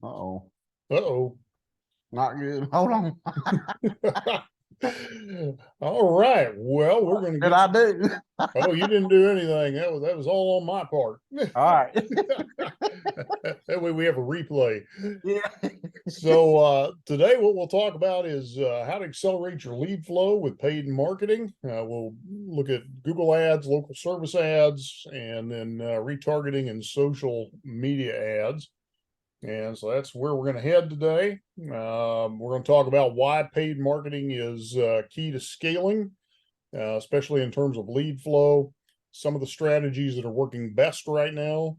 Uh-oh. Uh-oh. Not good. Hold on. All right. Well, we're going to Did get I some. do? Oh, you didn't do anything. That was all on my part. All right. That way we have a replay. Yeah. So today what we'll talk about is how to accelerate your lead flow with paid marketing. We'll look at Google ads, local service ads, and then retargeting and social media ads. And so that's where we're going to head today. We're going to talk about why paid marketing is key to scaling, especially in terms of lead flow, some of the strategies that are working best right now,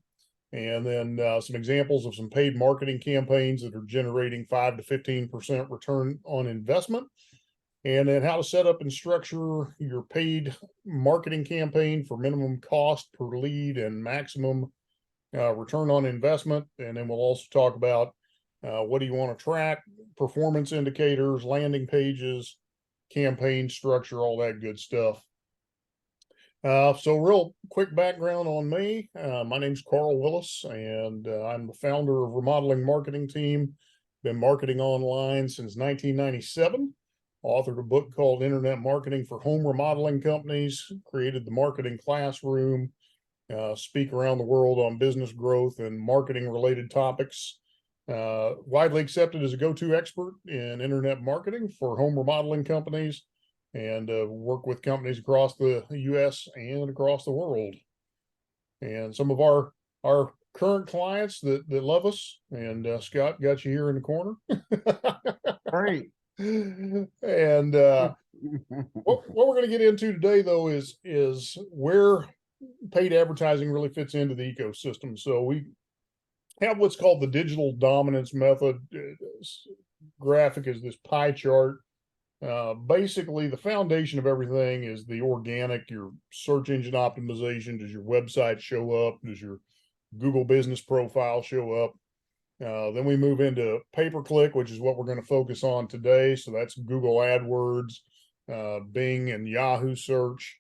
and then some examples of some paid marketing campaigns that are generating 5 to 15% return on investment, and then how to set up and structure your paid marketing campaign for minimum cost per lead and maximum return on investment. And then we'll also talk about what do you want to track, performance indicators, landing pages, campaign structure, all that good stuff. So real quick background on me. My name's Carl Willis, and I'm the founder of Remodeling Marketing Team. Been marketing online since 1997. Authored a book called Internet Marketing for Home Remodeling Companies. Created the Marketing Classroom. Speak around the world on business growth and marketing related topics. Widely accepted as a go-to expert in internet marketing for home remodeling companies, and work with companies across the US and across the world. And some of our current clients that love us, and Scott got you here in the corner. Great. And what we're going to get into today, though, is where paid advertising really fits into the ecosystem. So we have what's called the digital dominance method. Graphic is this pie chart. Basically, the foundation of everything is the organic, your search engine optimization. Does your website show up? Does your Google business profile show up? Then we move into pay-per-click, which is what we're going to focus on today. So that's Google AdWords, Bing, and Yahoo search.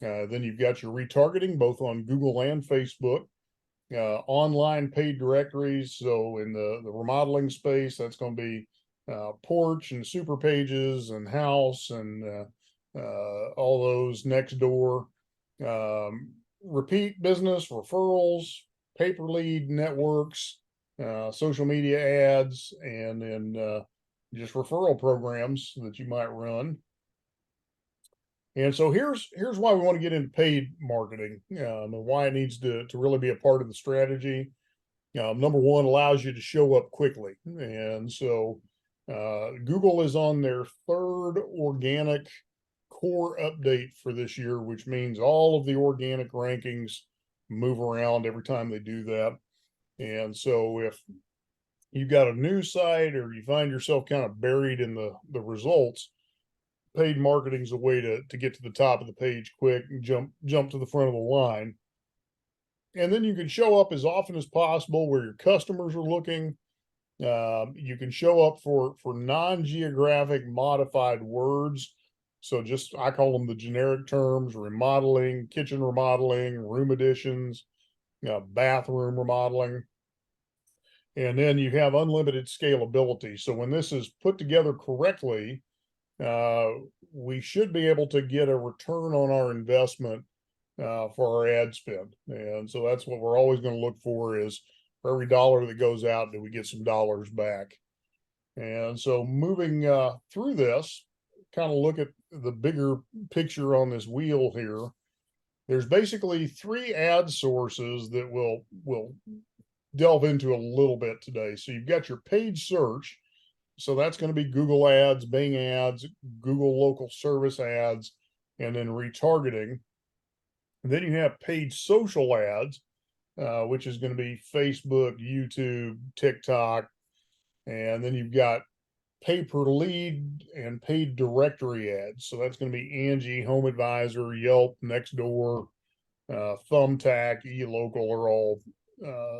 Then you've got your retargeting, both on Google and Facebook. Online paid directories. So in the remodeling space, that's going to be porch and super pages and house and all those next door. Repeat business, referrals, paper lead networks, social media ads, and then just referral programs that you might run. And so here's why we want to get into paid marketing, and why it needs to really be a part of the strategy. Number one, allows you to show up quickly. And so Google is on their third organic core update for this year, which means all of the organic rankings move around every time they do that. And so if you've got a new site or you find yourself kind of buried in the results, paid marketing is a way to get to the top of the page quick and jump to the front of the line. And then you can show up as often as possible where your customers are looking. You can show up for non-geographic modified words. So just, I call them the generic terms: remodeling, kitchen remodeling, room additions, bathroom remodeling. And then you have unlimited scalability. So when this is put together correctly, we should be able to get a return on our investment for our ad spend. And so that's what we're always going to look for, is for every dollar that goes out, do we get some dollars back? And so moving through this, kind of look at the bigger picture on this wheel here. There's basically three ad sources that we'll delve into a little bit today. So you've got your page search. So that's going to be Google ads, Bing ads, Google local service ads, and then retargeting. And then you have paid social ads, which is going to be Facebook, YouTube, TikTok. And then you've got pay per lead and paid directory ads. So that's going to be Angie, Home Advisor, Yelp, Nextdoor, Thumbtack, eLocal are all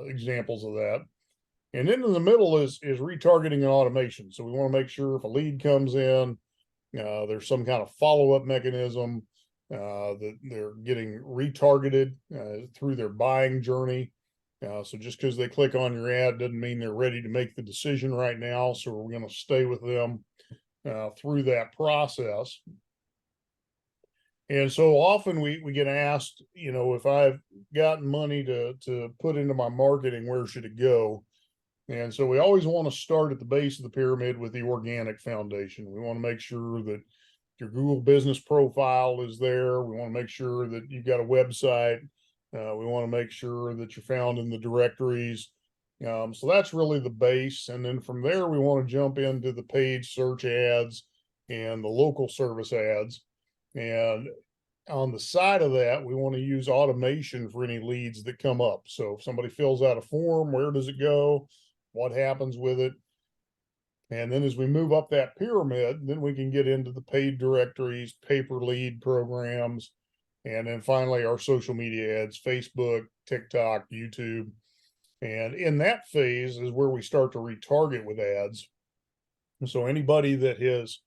examples of that. And then in the middle is retargeting and automation. So we want to make sure if a lead comes in, there's some kind of follow-up mechanism, that they're getting retargeted through their buying journey. So just because they click on your ad doesn't mean they're ready to make the decision right now. So we're going to stay with them through that process. And so often we get asked, if I've gotten money to put into my marketing, where should it go? And so we always want to start at the base of the pyramid with the organic foundation. We want to make sure that your Google business profile is there. We want to make sure that you've got a website. We want to make sure that you're found in the directories. So that's really the base. And then from there, we want to jump into the paid search ads and the local service ads. And on the side of that, we want to use automation for any leads that come up. So if somebody fills out a form, where does it go? What happens with it? And then as we move up that pyramid, then we can get into the paid directories, pay-per lead programs, and then finally our social media ads, Facebook, TikTok, YouTube. And in that phase is where we start to retarget with ads. So anybody that has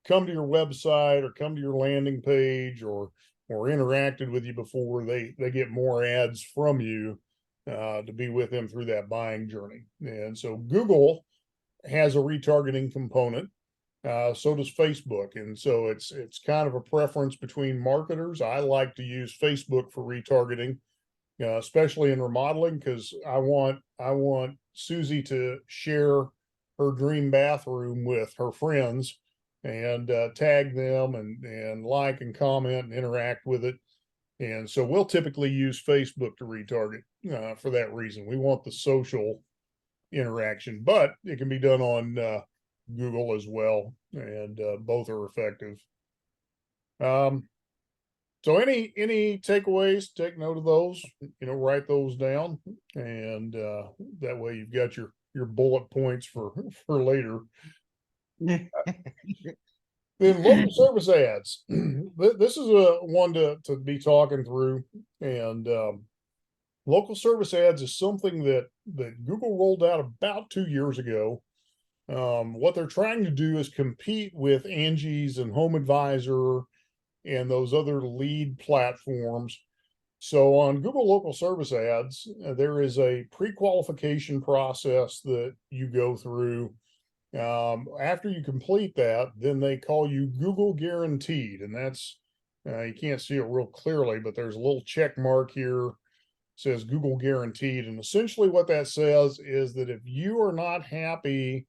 come to your website or come to your landing page or interacted with you before, they get more ads from you to be with them through that buying journey. And so Google has a retargeting component. So does Facebook, and so it's kind of a preference between marketers. I like to use Facebook for retargeting, especially in remodeling, because I want Susie to share her dream bathroom with her friends and tag them and like and comment and interact with it. And so we'll typically use Facebook to retarget for that reason. We want the social interaction, but it can be done on Google as well, and both are effective. So any takeaways? Take note of those. Write those down, and that way you've got your bullet points for later. Then local service ads. This is a one to be talking through, and local service ads is something that Google rolled out about 2 years ago. What they're trying to do is compete with Angie's and Home Advisor and those other lead platforms. So on Google local service ads, there is a pre-qualification process that you go through. After you complete that, then they call you Google guaranteed, and that's you can't see it real clearly, but there's a little check mark here, says Google guaranteed. And essentially what that says is that if you are not happy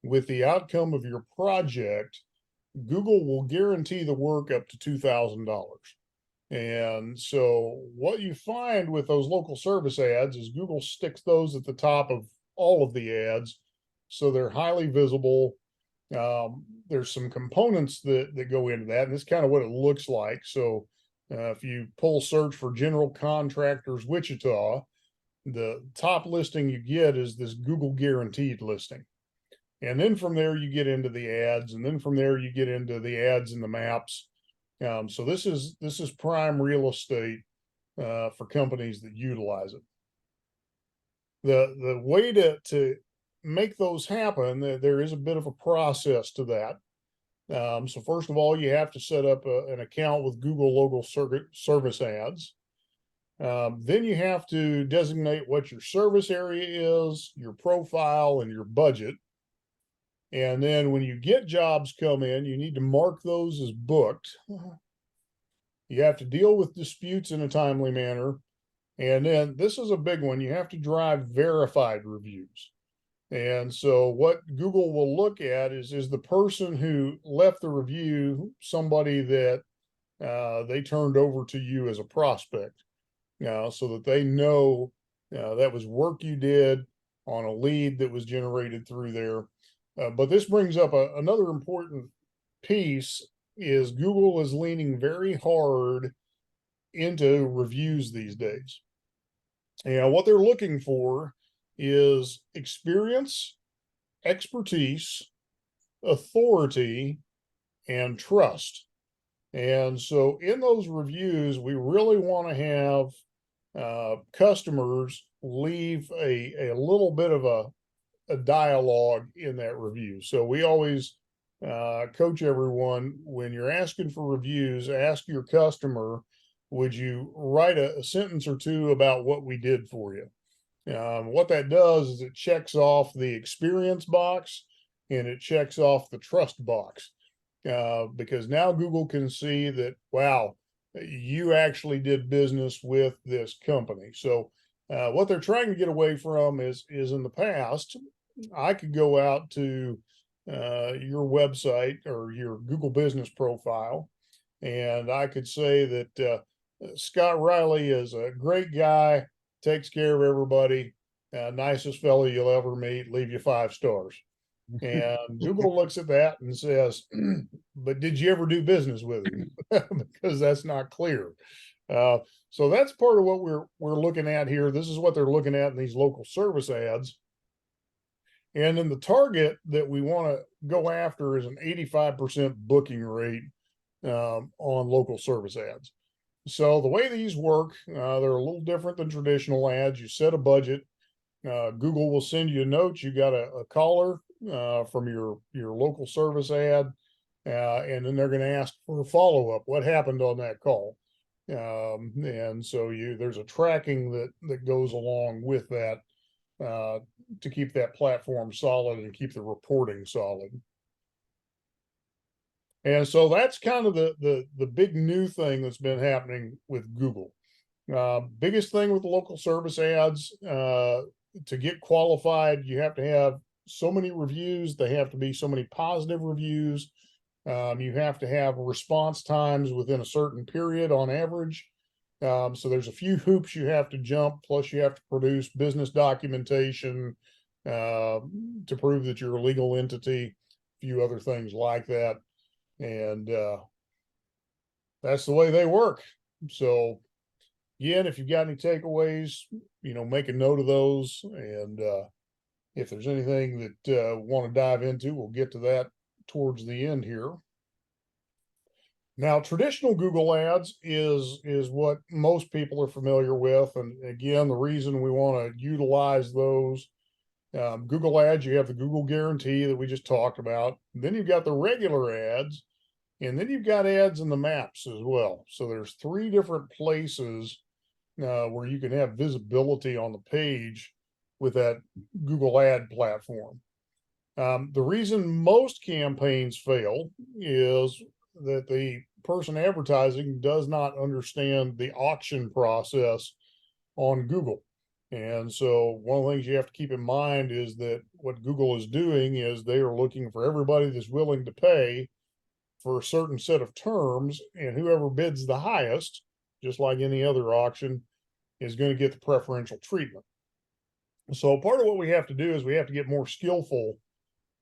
with the outcome of your project, Google will guarantee the work up to $2,000. And so what you find with those local service ads is Google sticks those at the top of all of the ads. So they're highly visible. There's some components that go into that, and this is kind of what it looks like. So if you pull search for general contractors Wichita, the top listing you get is this Google guaranteed listing. And then from there you get into the ads, and then from there you get into the ads and the maps. So this is prime real estate for companies that utilize it. The way to make those happen, there is a bit of a process to that. So first of all, you have to set up an account with Google local service ads. Then you have to designate what your service area is, your profile, and your budget. And then when you get jobs come in, you need to mark those as booked. You have to deal with disputes in a timely manner. And then this is a big one. You have to drive verified reviews. And so what Google will look at is the person who left the review somebody that they turned over to you as a prospect, so that they know that was work you did on a lead that was generated through there. But this brings up another important piece is Google is leaning very hard into reviews these days. And what they're looking for is experience, expertise, authority, and trust. And so in those reviews, we really want to have customers leave a little bit of a dialogue in that review. So we always coach everyone, when you're asking for reviews, ask your customer, would you write a sentence or two about what we did for you? What that does is it checks off the experience box and it checks off the trust box. Because now Google can see that, wow, you actually did business with this company. So what they're trying to get away from is in the past, I could go out to your website or your Google business profile, and I could say that Scott Riley is a great guy, takes care of everybody, nicest fellow you'll ever meet, leave you 5 stars. And Google looks at that and says, but did you ever do business with him? Because that's not clear. Uh, so that's part of what we're looking at here. This is what they're looking at in these local service ads. And then the target that we want to go after is an 85% booking rate on local service ads. So the way these work, they're a little different than traditional ads. You set a budget. Google will send you a note. You got a caller from your local service ad, and then they're going to ask for a follow up. What happened on that call? And so there's a tracking that goes along with that to keep that platform solid and keep the reporting solid. And so that's kind of the big new thing that's been happening with Google. Biggest thing with local service ads, to get qualified, you have to have so many reviews. They have to be so many positive reviews. You have to have response times within a certain period on average. So there's a few hoops you have to jump. Plus, you have to produce business documentation to prove that you're a legal entity. A few other things like that, and that's the way they work. So again, if you've got any takeaways, make a note of those. And if there's anything that want to dive into, we'll get to that towards the end here. Now, traditional Google ads is what most people are familiar with. And again, the reason we want to utilize those, Google ads, you have the Google guarantee that we just talked about. Then you've got the regular ads, and then you've got ads in the maps as well. So there's 3 different places where you can have visibility on the page with that Google ad platform. The reason most campaigns fail is that the person advertising does not understand the auction process on Google. And so one of the things you have to keep in mind is that what Google is doing is they are looking for everybody that's willing to pay for a certain set of terms, and whoever bids the highest, just like any other auction, is going to get the preferential treatment. So part of what we have to do is we have to get more skillful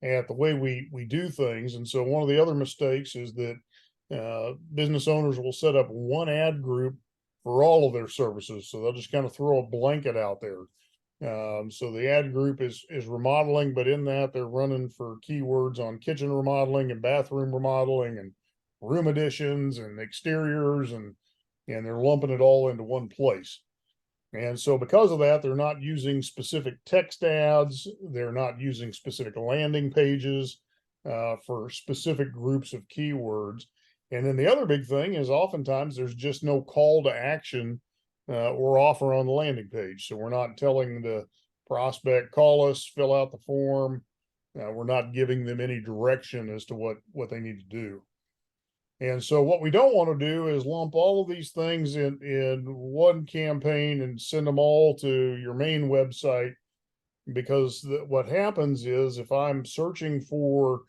at the way we do things. And so one of the other mistakes is that business owners will set up one ad group for all of their services. So they'll just kind of throw a blanket out there. So the ad group is remodeling, but in that they're running for keywords on kitchen remodeling and bathroom remodeling and room additions and exteriors, and they're lumping it all into one place. And so because of that, they're not using specific text ads. They're not using specific landing pages for specific groups of keywords. And then the other big thing is oftentimes there's just no call to action or offer on the landing page. So we're not telling the prospect, call us, fill out the form. We're not giving them any direction as to what they need to do. And so what we don't want to do is lump all of these things in one campaign and send them all to your main website, because what happens is if I'm searching for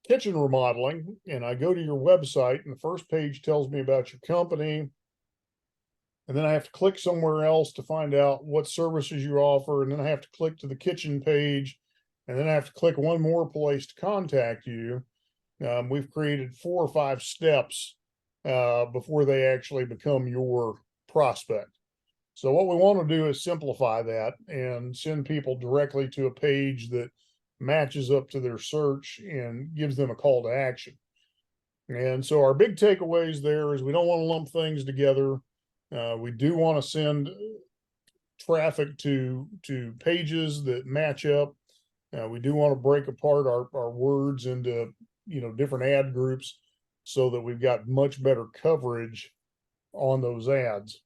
kitchen remodeling and I go to your website and the first page tells me about your company, and then I have to click somewhere else to find out what services you offer, and then I have to click to the kitchen page, and then I have to click one more place to contact you. We've created 4 or 5 steps before they actually become your prospect. So what we want to do is simplify that and send people directly to a page that matches up to their search and gives them a call to action. And so our big takeaways there is we don't want to lump things together. We do want to send traffic to pages that match up. We do want to break apart our words into different ad groups so that we've got much better coverage on those ads.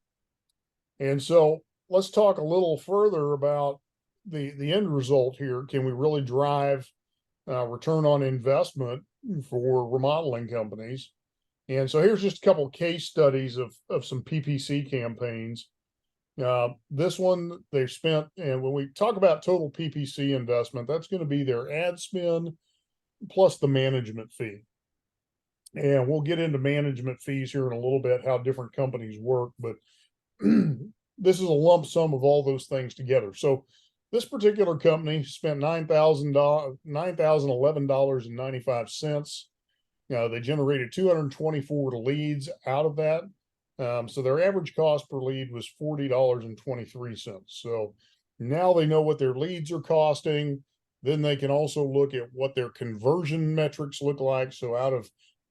And so let's talk a little further about the end result here. Can we really drive return on investment for remodeling companies? And so here's just a couple of case studies of some PPC campaigns. This one they've spent, and when we talk about total PPC investment, that's going to be their ad spend plus the management fee. And we'll get into management fees here in a little bit, how different companies work, but this is a lump sum of all those things together. So this particular company spent $9,011.95. They generated 224 leads out of that. So their average cost per lead was $40.23. So now they know what their leads are costing. Then they can also look at what their conversion metrics look like. So out of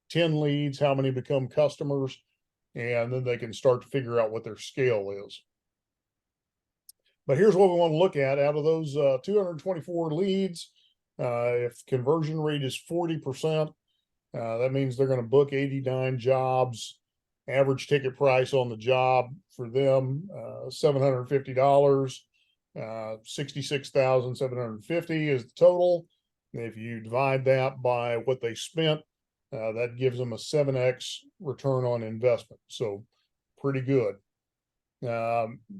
10 leads, how many become customers? And then they can start to figure out what their scale is. But here's what we want to look at. Out of those 224 leads, if conversion rate is 40%, that means they're going to book 89 jobs. Average ticket price on the job for them, $750. 66,750 is the total. If you divide that by what they spent, that gives them a 7x return on investment. So pretty good.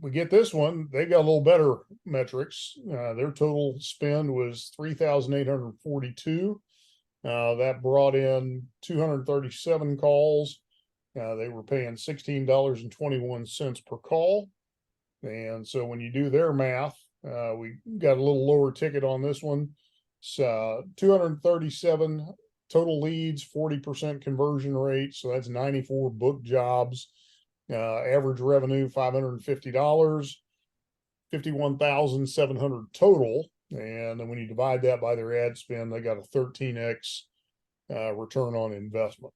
We get this one, they got a little better metrics. Their total spend was 3,842. That brought in 237 calls. They were paying $16.21 per call. And so when you do their math, we got a little lower ticket on this one. So 237 total leads, 40% conversion rate. So that's 94 booked jobs. Average revenue, $550, 51,700 total. And then when you divide that by their ad spend, they got a 13x return on investment.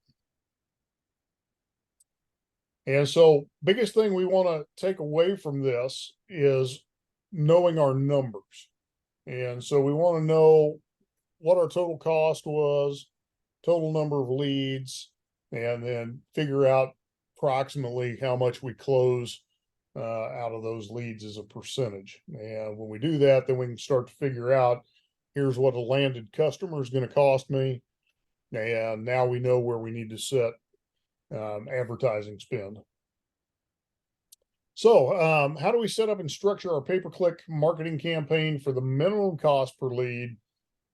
And so biggest thing we want to take away from this is knowing our numbers. And so we want to know what our total cost was, total number of leads, and then figure out approximately how much we close out of those leads as a percentage. And when we do that, then we can start to figure out, here's what a landed customer is going to cost me. And now we know where we need to set advertising spend. So how do we set up and structure our pay-per-click marketing campaign for the minimum cost per lead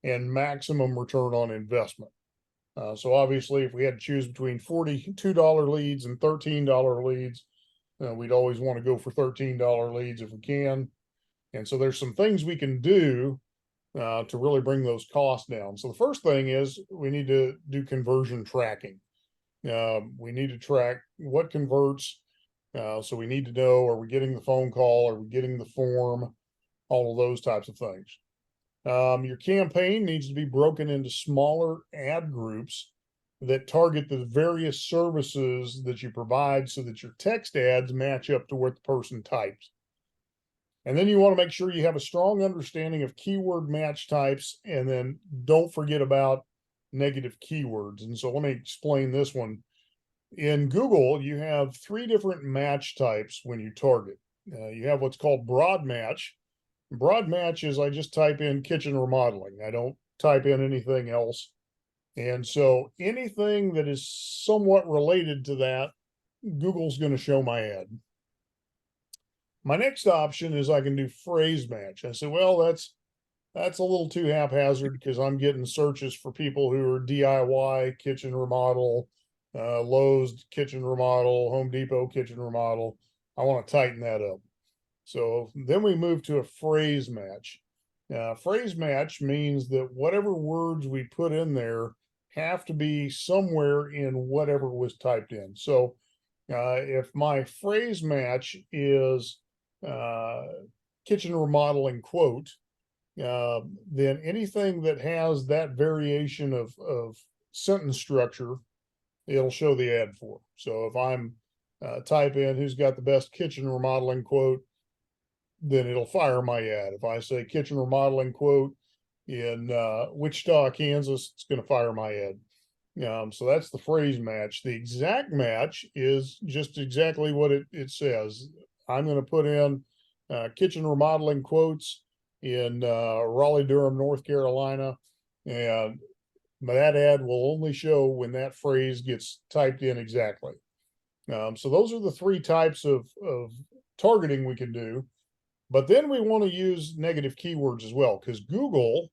and maximum return on investment? So obviously, if we had to choose between $42 leads and $13 leads, we'd always want to go for $13 leads if we can. And so there's some things we can do to really bring those costs down. So the first thing is we need to do conversion tracking. We need to track what converts. So we need to know, are we getting the phone call? Are we getting the form? All of those types of things. Your campaign needs to be broken into smaller ad groups that target the various services that you provide so that your text ads match up to what the person types. And then you want to make sure you have a strong understanding of keyword match types, and then don't forget about negative keywords. And so let me explain this one. In Google, you have 3 different match types when you target. You have what's called broad match. Broad match is I just type in kitchen remodeling. I don't type in anything else. And so anything that is somewhat related to that, Google's going to show my ad. My next option is I can do phrase match. I say, well, that's a little too haphazard because I'm getting searches for people who are DIY kitchen remodel, Lowe's kitchen remodel, Home Depot kitchen remodel. I want to tighten that up. So then we move to a phrase match. Phrase match means that whatever words we put in there have to be somewhere in whatever was typed in. So if my phrase match is kitchen remodeling quote, then anything that has that variation of sentence structure, it'll show the ad for. So if I'm type in who's got the best kitchen remodeling quote, then it'll fire my ad. If I say kitchen remodeling quote in Wichita, Kansas, it's going to fire my ad. So that's the phrase match. The exact match is just exactly what it says. I'm going to put in kitchen remodeling quotes in Raleigh, Durham, North Carolina. And that ad will only show when that phrase gets typed in exactly. So those are the three types of targeting we can do. But then we want to use negative keywords as well, because Google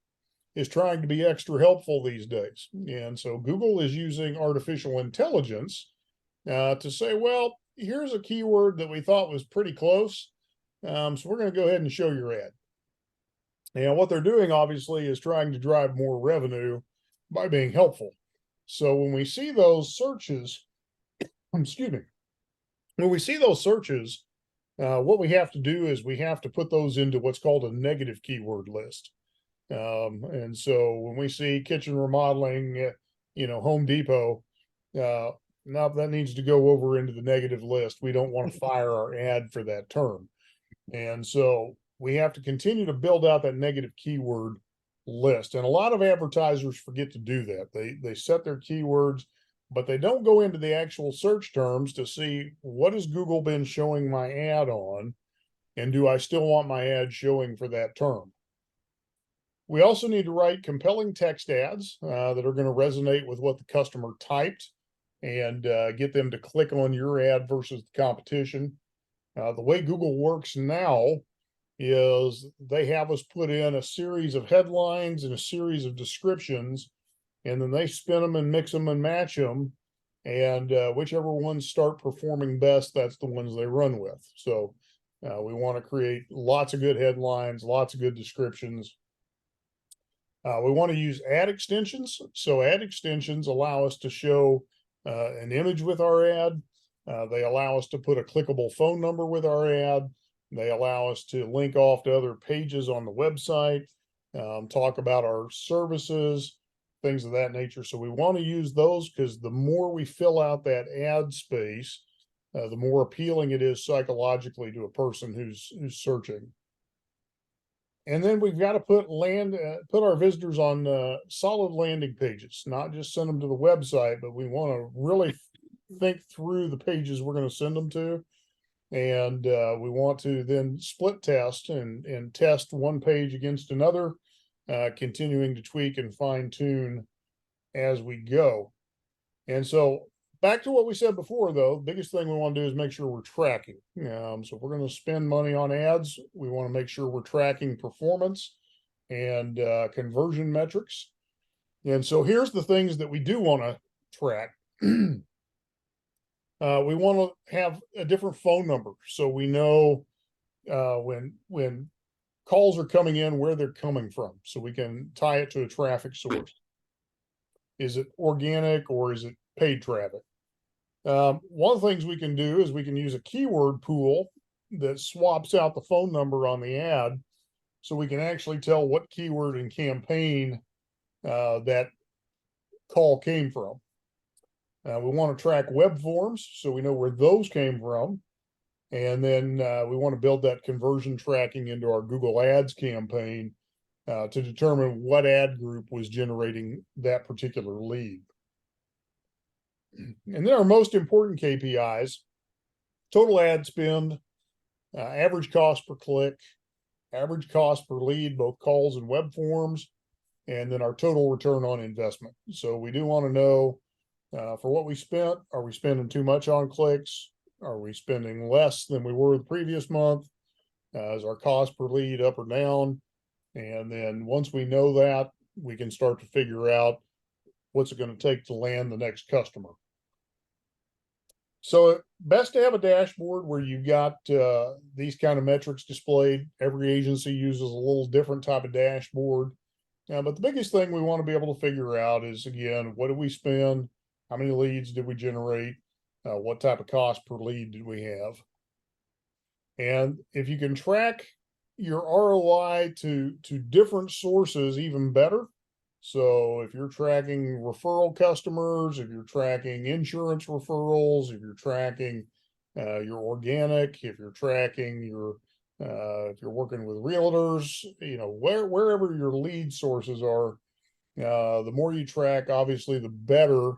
is trying to be extra helpful these days. And so Google is using artificial intelligence to say, well, here's a keyword that we thought was pretty close. So we're going to go ahead and show your ad. And what they're doing, obviously, is trying to drive more revenue by being helpful. So when we see those searches, excuse me, when we see those searches, what we have to do is we have to put those into what's called a negative keyword list. And so when we see kitchen remodeling, Home Depot, now that needs to go over into the negative list. We don't want to fire our ad for that term. And so we have to continue to build out that negative keyword list. And a lot of advertisers forget to do that. They set their keywords, but they don't go into the actual search terms to see what has Google been showing my ad on, and do I still want my ad showing for that term? We also need to write compelling text ads that are going to resonate with what the customer typed and get them to click on your ad versus the competition. The way Google works now is they have us put in a series of headlines and a series of descriptions, and then they spin them and mix them and match them. And whichever ones start performing best, that's the ones they run with. So we want to create lots of good headlines, lots of good descriptions. We want to use ad extensions. So ad extensions allow us to show an image with our ad. They allow us to put a clickable phone number with our ad. They allow us to link off to other pages on the website, talk about our services, things of that nature. So we want to use those because the more we fill out that ad space, the more appealing it is psychologically to a person who's searching. And then we've got to put our visitors on solid landing pages, not just send them to the website, but we want to really think through the pages we're going to send them to. And we want to then split test and test one page against another, continuing to tweak and fine tune as we go. And so back to what we said before, though, the biggest thing we want to do is make sure we're tracking. So if we're going to spend money on ads, we want to make sure we're tracking performance and conversion metrics. And so here's the things that we do want to track. We want to have a different phone number so we know when calls are coming in, where they're coming from, so we can tie it to a traffic source. Is it organic or is it paid traffic? One of the things we can do is we can use a keyword pool that swaps out the phone number on the ad, so we can actually tell what keyword and campaign that call came from. We want to track web forms so we know where those came from. And then we want to build that conversion tracking into our Google Ads campaign to determine what ad group was generating that particular lead. And then our most important KPIs: total ad spend, average cost per click, average cost per lead, both calls and web forms, and then our total return on investment. So we do want to know for what we spent, are we spending too much on clicks? Are we spending less than we were the previous month? Is our cost per lead up or down? And then once we know that, we can start to figure out what's it going to take to land the next customer. So best to have a dashboard where you've got these kind of metrics displayed. Every agency uses a little different type of dashboard. But the biggest thing we want to be able to figure out is, again, what did we spend? How many leads did we generate? What type of cost per lead did we have? And if you can track your ROI to different sources, even better. So if you're tracking referral customers, if you're tracking insurance referrals, if you're tracking your organic, if you're tracking your if you're working with realtors, wherever your lead sources are, the more you track, obviously, the better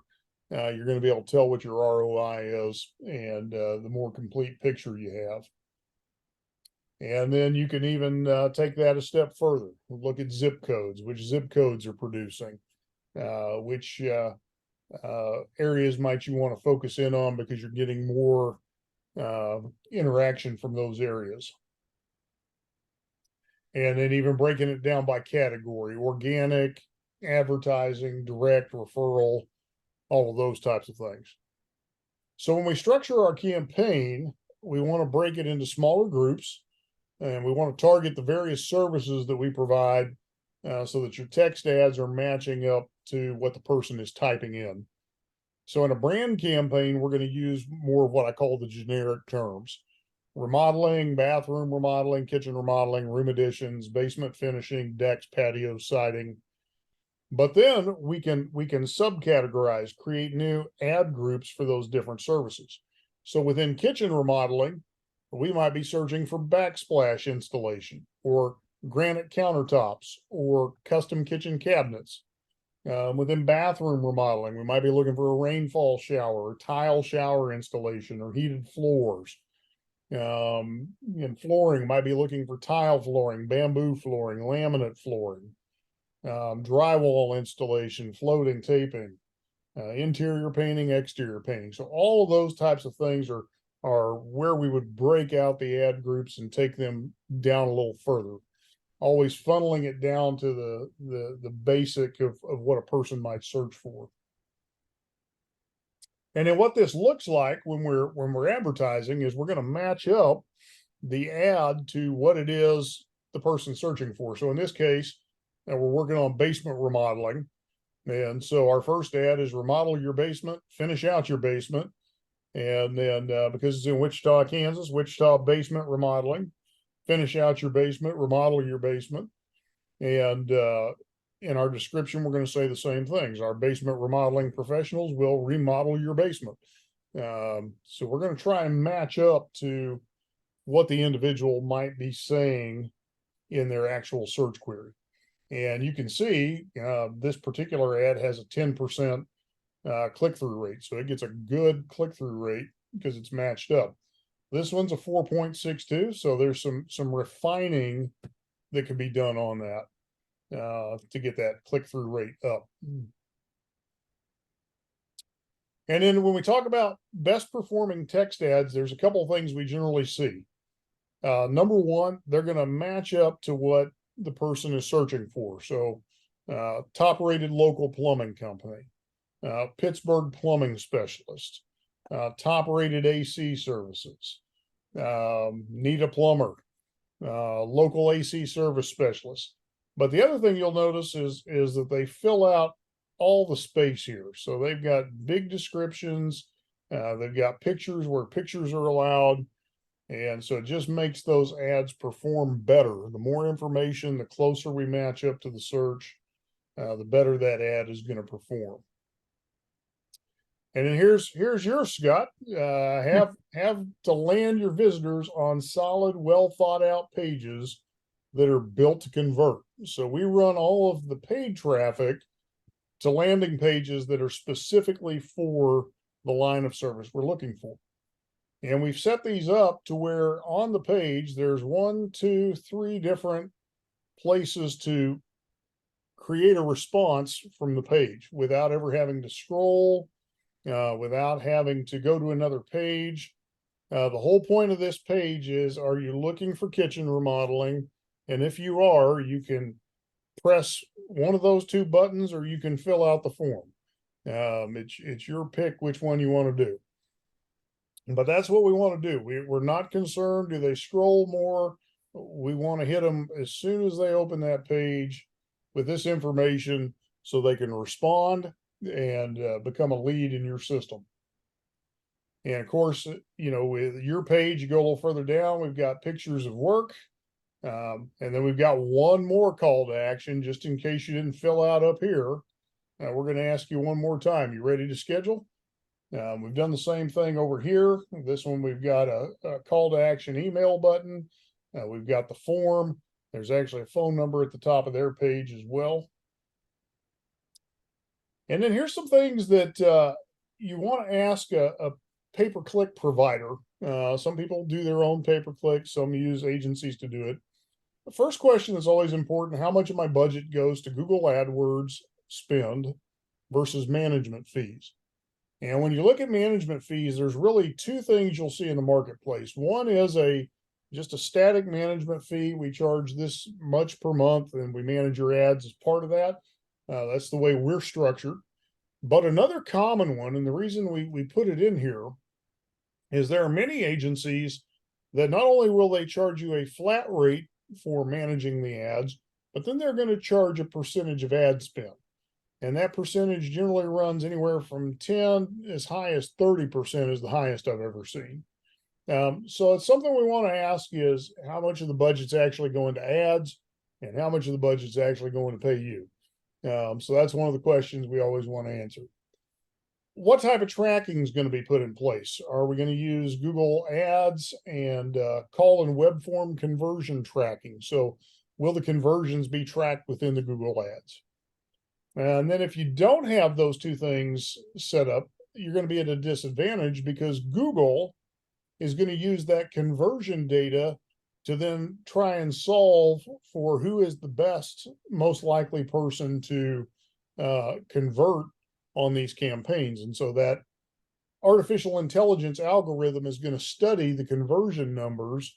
you're going to be able to tell what your ROI is, and the more complete picture you have. And then you can even take that a step further. Look at zip codes, which zip codes are producing, which areas might you want to focus in on because you're getting more interaction from those areas. And then even breaking it down by category: organic, advertising, direct, referral, all of those types of things. So when we structure our campaign, we want to break it into smaller groups, and we want to target the various services that we provide so that your text ads are matching up to what the person is typing in. So in a brand campaign, we're going to use more of what I call the generic terms: remodeling, bathroom remodeling, kitchen remodeling, room additions, basement finishing, decks, patios, siding. But then we can subcategorize, create new ad groups for those different services. So within kitchen remodeling, we might be searching for backsplash installation, or granite countertops, or custom kitchen cabinets. Within bathroom remodeling, we might be looking for a rainfall shower, or tile shower installation, or heated floors. In flooring, might be looking for tile flooring, bamboo flooring, laminate flooring, drywall installation, floating taping, interior painting, exterior painting. So all of those types of things are where we would break out the ad groups and take them down a little further, always funneling it down to the basic of what a person might search for. And then what this looks like when we're advertising is we're going to match up the ad to what it is the person's searching for. So in this case, we're working on basement remodeling. And so our first ad is remodel your basement, finish out your basement. And then because it's in Wichita, Kansas, Wichita basement remodeling, finish out your basement, remodel your basement. And in our description, we're going to say the same things: our basement remodeling professionals will remodel your basement. So we're going to try and match up to what the individual might be saying in their actual search query. And you can see this particular ad has a 10% click-through rate. So it gets a good click-through rate because it's matched up. This one's a 4.62. So there's some refining that can be done on that to get that click-through rate up. And then when we talk about best performing text ads, there's a couple of things we generally see. Number one, they're going to match up to what the person is searching for. So top rated local plumbing company, Pittsburgh plumbing specialist, top rated AC services, need a plumber, local AC service specialist. But the other thing you'll notice is that they fill out all the space here. So they've got big descriptions, they've got pictures where pictures are allowed. And so it just makes those ads perform better. The more information, the closer we match up to the search, the better that ad is going to perform. And then here's yours, Scott. Have to land your visitors on solid, well thought out pages that are built to convert. So we run all of the paid traffic to landing pages that are specifically for the line of service we're looking for. And we've set these up to where on the page, there's 1, 2, 3 different places to create a response from the page without ever having to scroll, without having to go to another page. The whole point of this page is, are you looking for kitchen remodeling? And if you are, you can press one of those 2 buttons, or you can fill out the form. It's your pick which one you want to do. But that's what we want to do. We're not concerned. Do they scroll more? We want to hit them as soon as they open that page with this information so they can respond and become a lead in your system. And of course, with your page, you go a little further down, we've got pictures of work. And then we've got one more call to action, just in case you didn't fill out up here. We're going to ask you one more time. You ready to schedule? We've done the same thing over here. This one, we've got a call to action email button. We've got the form. There's actually a phone number at the top of their page as well. And then here's some things that you want to ask a pay-per-click provider Some people do their own pay-per-click, some use agencies to do it. The first question that's always important: how much of my budget goes to Google AdWords spend versus management fees? And when you look at management fees, there's really two things you'll see in the marketplace. One is just a static management fee. We charge this much per month and we manage your ads as part of that. That's the way we're structured. But another common one, and the reason we put it in here, is there are many agencies that not only will they charge you a flat rate for managing the ads, but then they're going to charge a percentage of ad spend. And that percentage generally runs anywhere from 10 as high as 30% is the highest I've ever seen. So it's something we want to ask is how much of the budget's actually going to ads and how much of the budget's actually going to pay you. So that's one of the questions we always want to answer. What type of tracking is going to be put in place? Are we going to use Google Ads and call and web form conversion tracking? So will the conversions be tracked within the Google Ads? And then if you don't have those two things set up, you're going to be at a disadvantage because Google is going to use that conversion data to then try and solve for who is the best, most likely person to convert on these campaigns. And so that artificial intelligence algorithm is going to study the conversion numbers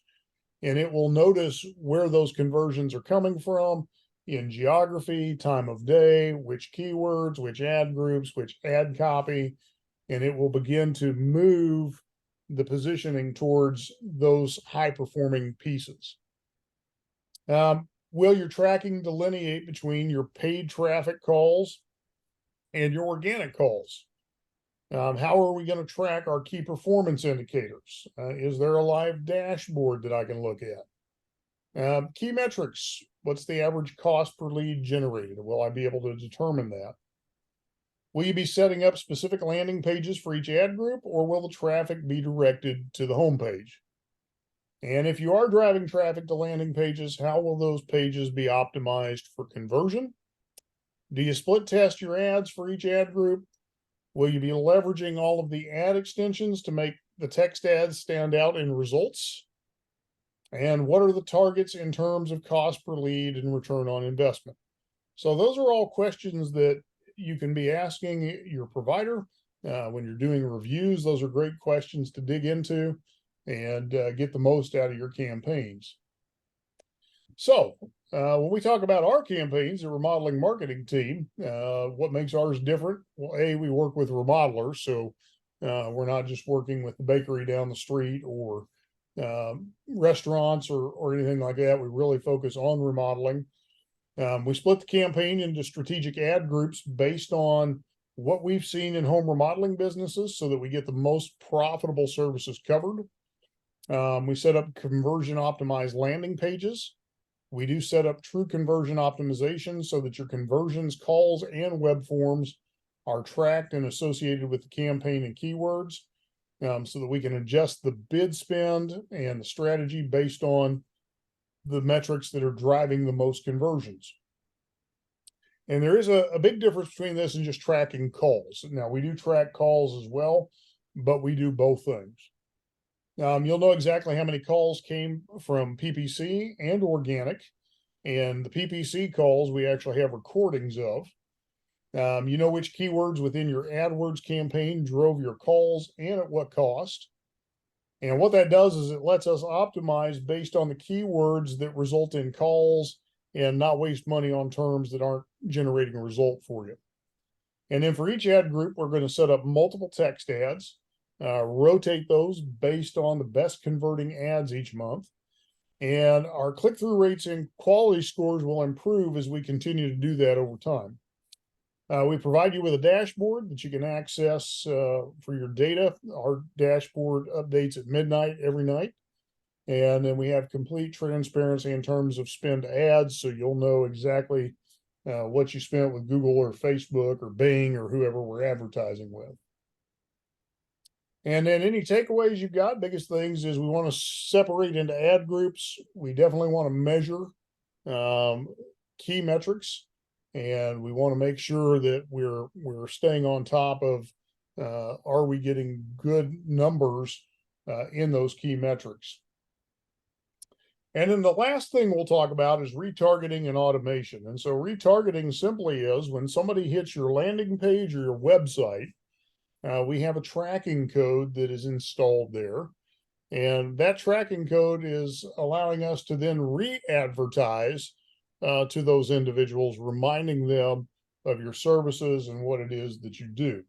and it will notice where those conversions are coming from in geography, time of day, which keywords, which ad groups, which ad copy, and it will begin to move the positioning towards those high performing pieces. Will your tracking delineate between your paid traffic calls and your organic calls? How are we going to track our key performance indicators? Is there a live dashboard that I can look at? Key metrics. What's the average cost per lead generated? Will I be able to determine that? Will you be setting up specific landing pages for each ad group, or will the traffic be directed to the home page? And if you are driving traffic to landing pages, how will those pages be optimized for conversion? Do you split test your ads for each ad group? Will you be leveraging all of the ad extensions to make the text ads stand out in results? And what are the targets in terms of cost per lead and return on investment? So those are all questions that you can be asking your provider when you're doing reviews. Those are great questions to dig into and get the most out of your campaigns. So when we talk about our campaigns, the remodeling marketing team, what makes ours different? Well, we work with remodelers, so we're not just working with the bakery down the street or restaurants or anything like that. We really focus on remodeling. We split the campaign into strategic ad groups based on what we've seen in home remodeling businesses so that we get the most profitable services covered. We set up conversion optimized landing pages. We do set up true conversion optimization so that your conversions, calls, and web forms are tracked and associated with the campaign and keywords, so that we can adjust the bid spend and the strategy based on the metrics that are driving the most conversions. And there is a big difference between this and just tracking calls. Now, we do track calls as well, but we do both things. You'll know exactly how many calls came from PPC and organic. And the PPC calls we actually have recordings of. You know which keywords within your AdWords campaign drove your calls and at what cost. And what that does is it lets us optimize based on the keywords that result in calls and not waste money on terms that aren't generating a result for you. And then for each ad group, we're going to set up multiple text ads, rotate those based on the best converting ads each month. And our click-through rates and quality scores will improve as we continue to do that over time. We provide you with a dashboard that you can access for your data. Our dashboard updates at midnight every night. And then we have complete transparency in terms of spend ads, so you'll know exactly what you spent with Google or Facebook or Bing or whoever we're advertising with. And then any takeaways you've got, biggest things is we want to separate into ad groups. We definitely want to measure key metrics, and we want to make sure that we're staying on top of are we getting good numbers in those key metrics. And then the last thing we'll talk about is retargeting and automation. And so retargeting simply is when somebody hits your landing page or your website, we have a tracking code that is installed there. And that tracking code is allowing us to then re-advertise to those individuals, reminding them of your services and what it is that you do.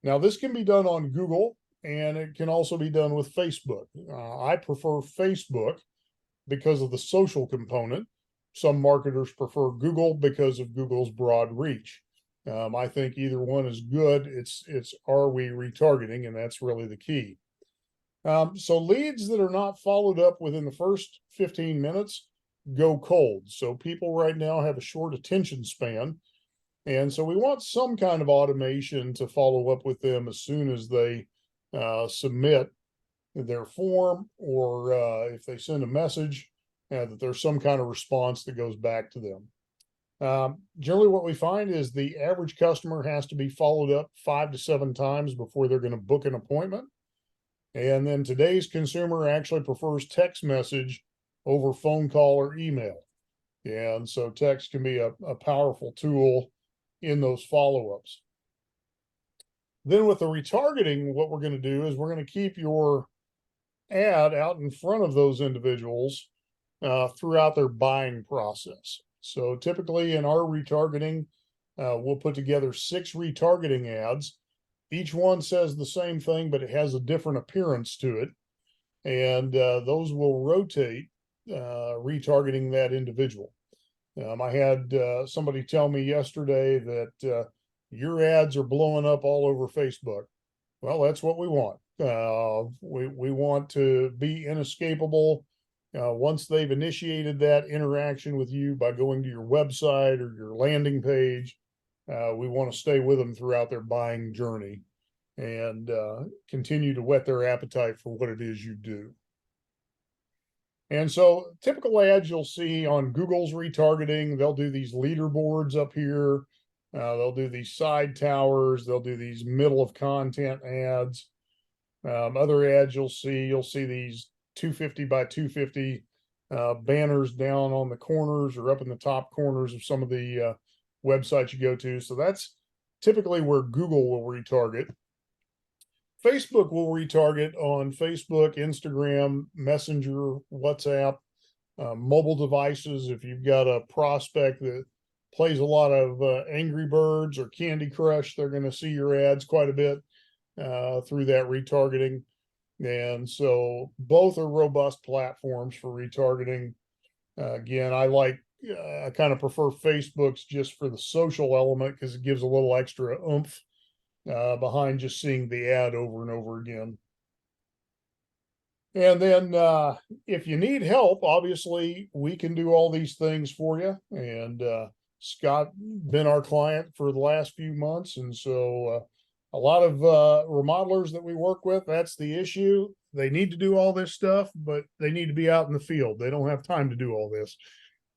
Now, this can be done on Google, and it can also be done with Facebook. I prefer Facebook because of the social component. Some marketers prefer Google because of Google's broad reach. I think either one is good. It's are we retargeting, and that's really the key. So leads that are not followed up within the first 15 minutes go cold. So people right now have a short attention span. And so we want some kind of automation to follow up with them as soon as they submit their form, or if they send a message, that there's some kind of response that goes back to them. Generally, what we find is the average customer has to be followed up 5 to 7 times before they're going to book an appointment. And then today's consumer actually prefers text message over phone call or email. And so text can be a powerful tool in those follow-ups. Then with the retargeting, what we're going to do is we're going to keep your ad out in front of those individuals throughout their buying process. So typically in our retargeting, we'll put together 6 retargeting ads. Each one says the same thing, but it has a different appearance to it. And those will rotate retargeting that individual. I had somebody tell me yesterday that your ads are blowing up all over Facebook. Well, that's what we want. We want to be inescapable. Once they've initiated that interaction with you by going to your website or your landing page, we want to stay with them throughout their buying journey and continue to whet their appetite for what it is you do. And so typical ads you'll see on Google's retargeting, they'll do these leaderboards up here. They'll do these side towers. They'll do these middle of content ads. Other ads you'll see these 250 by 250 banners down on the corners or up in the top corners of some of the websites you go to. So that's typically where Google will retarget. Facebook will retarget on Facebook, Instagram, Messenger, WhatsApp, mobile devices. If you've got a prospect that plays a lot of Angry Birds or Candy Crush, they're going to see your ads quite a bit through that retargeting. And so both are robust platforms for retargeting. Again, I kind of prefer Facebook's just for the social element because it gives a little extra oomph behind just seeing the ad over and over again. And then if you need help, obviously we can do all these things for you. And Scott been our client for the last few months. And so a lot of remodelers that we work with, that's the issue. They need to do all this stuff, but they need to be out in the field. They don't have time to do all this.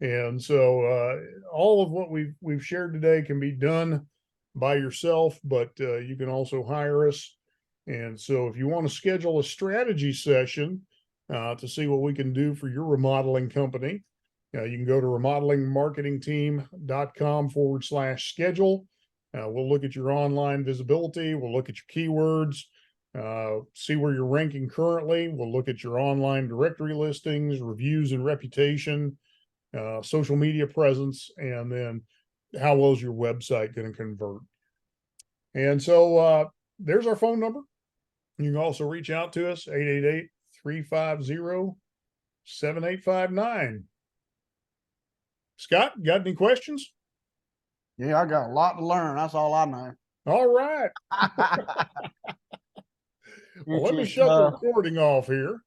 And so all of what we've shared today can be done by yourself, but you can also hire us. And so if you want to schedule a strategy session to see what we can do for your remodeling company, you can go to remodelingmarketingteam.com/schedule. We'll look at your online visibility. We'll look at your keywords, see where you're ranking currently. We'll look at your online directory listings, reviews and reputation, social media presence, and then how well is your website going to convert. And so there's our phone number. You can also reach out to us, 888-350-7859. Scott, got any questions? Yeah, I got a lot to learn. That's all I know. All right. Well, let me shut the recording off here.